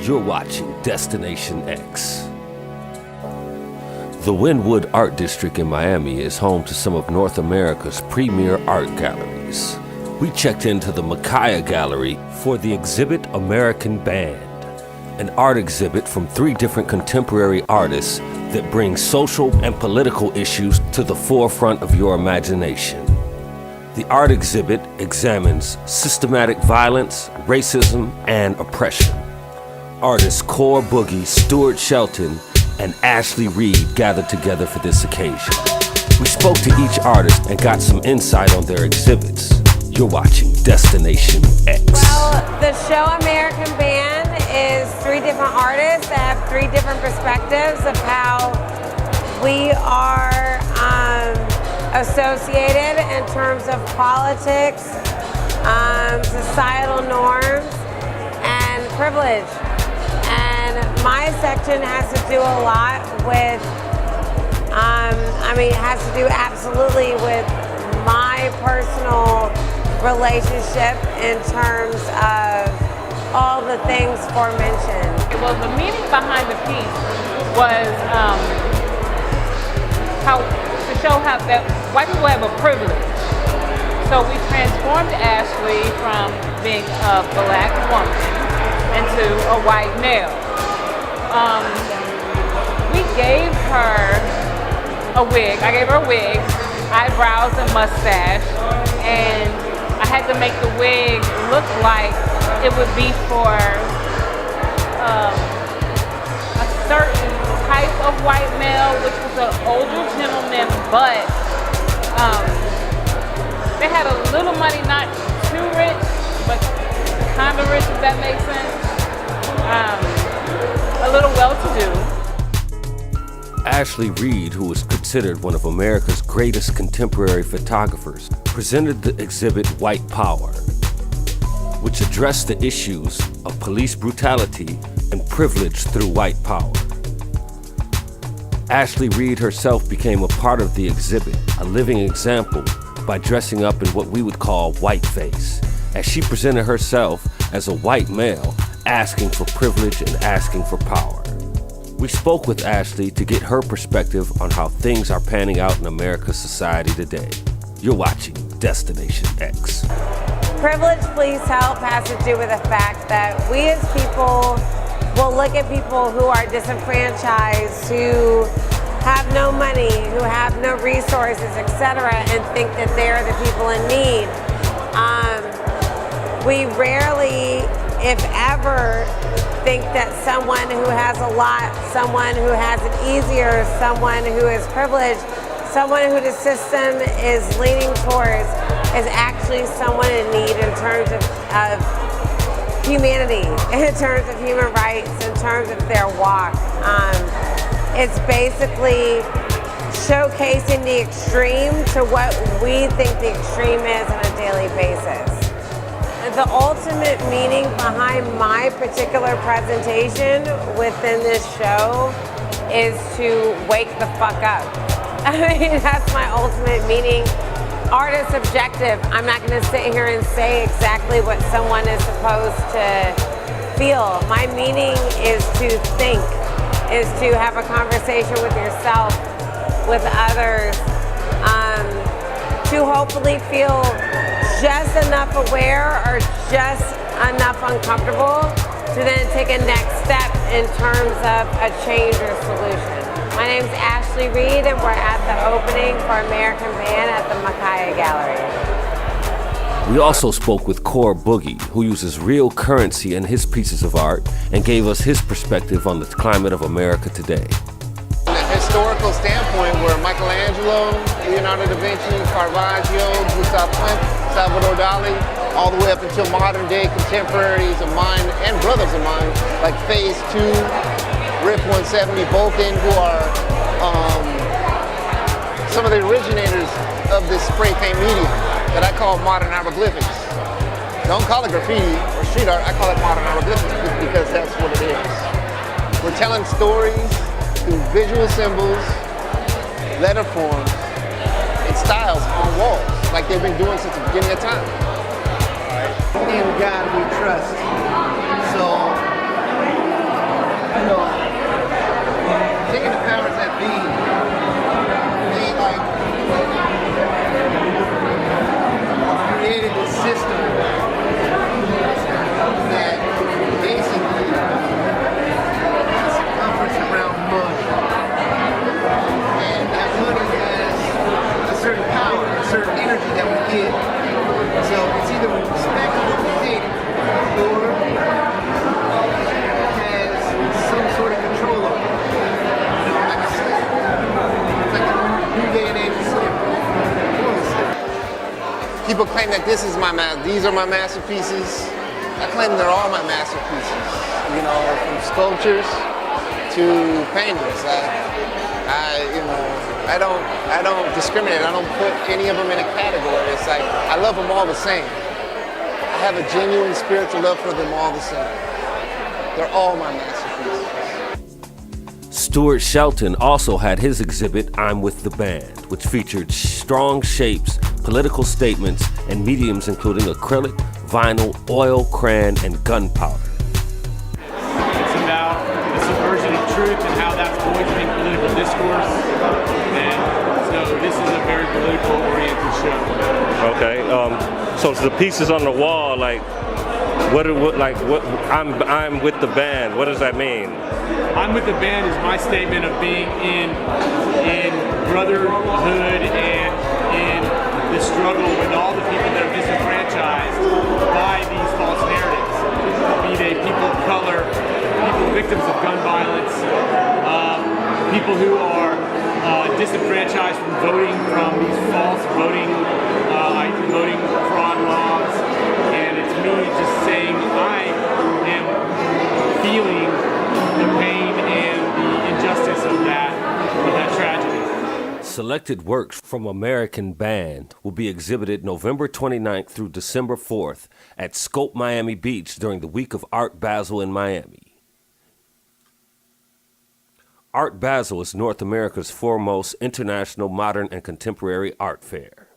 You're watching Destination X. The Wynwood Art District in Miami is home to some of North America's premier art galleries. We checked into the Macaya Gallery for the exhibit American Band, an art exhibit from 3 different contemporary artists that bring social and political issues to the forefront of your imagination. The art exhibit examines systematic violence, racism, and oppression. Artists Chor, Boogie, Stuart, Sheldon, and Ashely Reid gathered together for this occasion. We spoke to each artist and got some insight on their exhibits. You're watching Destination X. Well, the show American Band is 3 different artists that have 3 different perspectives of how we are associated in terms of politics, societal norms, and privilege. And my section has to do a lot with, it has to do absolutely with my personal relationship in terms of all the things aforementioned. Well, the meaning behind the piece was how to show how that white people have a privilege. So we transformed Ashely from being a black woman into a white male. We gave her a wig. I gave her a wig, eyebrows and mustache, and I had to make the wig look like it would be for a certain type of white male, which was an older gentleman, but they had a little money, not too rich, but kind of rich, if that makes sense. A little well-to-do. Ashely Reid, who is considered one of America's greatest contemporary photographers, presented the exhibit White Power, which addressed the issues of police brutality and privilege through white power. Ashely Reid herself became a part of the exhibit, a living example, by dressing up in what we would call whiteface, as she presented herself as a white male asking for privilege and asking for power. We spoke with Ashely to get her perspective on how things are panning out in America's society today. You're watching Destination X. Privilege, please help has to do with the fact that we as people will look at people who are disenfranchised, who have no money, who have no resources, etc., and think that they're the people in need. We rarely, if ever, think that someone who has a lot, someone who has it easier, someone who is privileged, someone who the system is leaning towards is actually someone in need in terms of humanity, in terms of human rights, in terms of their walk. It's basically showcasing the extreme to what we think the extreme is on a daily basis. The ultimate meaning behind my particular presentation within this show is to wake the fuck up. That's my ultimate meaning. Art is subjective. I'm not going to sit here and say exactly what someone is supposed to feel. My meaning is to think, is to have a conversation with yourself, with others, to hopefully feel just enough aware or just enough uncomfortable to then take a next step in terms of a change or solution. My name's Ashely Reid, and we're at the opening for American Band at the Macaya Gallery. We also spoke with Chor Boogie, who uses real currency in his pieces of art and gave us his perspective on the climate of America today. From a historical standpoint, where Michelangelo, Leonardo da Vinci, Caravaggio, Gustav Klimt, Salvador Dali, all the way up until modern day contemporaries of mine and brothers of mine, like Phase 2, Riff 170, Vulcan, who are some of the originators of this spray paint medium that I call modern hieroglyphics. Don't call it graffiti or street art, I call it modern hieroglyphics because that's what it is. We're telling stories through visual symbols, letter forms, and styles on walls, like they've been doing since the beginning of time. In God we trust. So People claim that these are my masterpieces. I claim they're all my masterpieces. You know, from sculptures to paintings. I don't discriminate. I don't put any of them in a category. It's like I love them all the same. I have a genuine spiritual love for them all the same. They're all my masterpieces. Stuart Sheldon also had his exhibit, I'm With the Band, which featured strong shapes, political statements, and mediums including acrylic, vinyl, oil, crayon, and gunpowder. It's about the subversion of truth and how that's poisoning political discourse. And so this is a very political-oriented show. Okay. So the pieces on the wall, like, I'm with the band. What does that mean? I'm with the band is my statement of being in brotherhood and in the struggle with all the people that are disenfranchised by these false narratives. Be they people of color, people victims of gun violence, people who are disenfranchised from voting from these false voting fraud laws. And it's me just saying I am feeling the pain and the injustice of that tragedy. Selected works from American Band will be exhibited November 29th through December 4th at Scope Miami Beach during the week of Art Basel in Miami. Art Basel is North America's foremost international modern and contemporary art fair.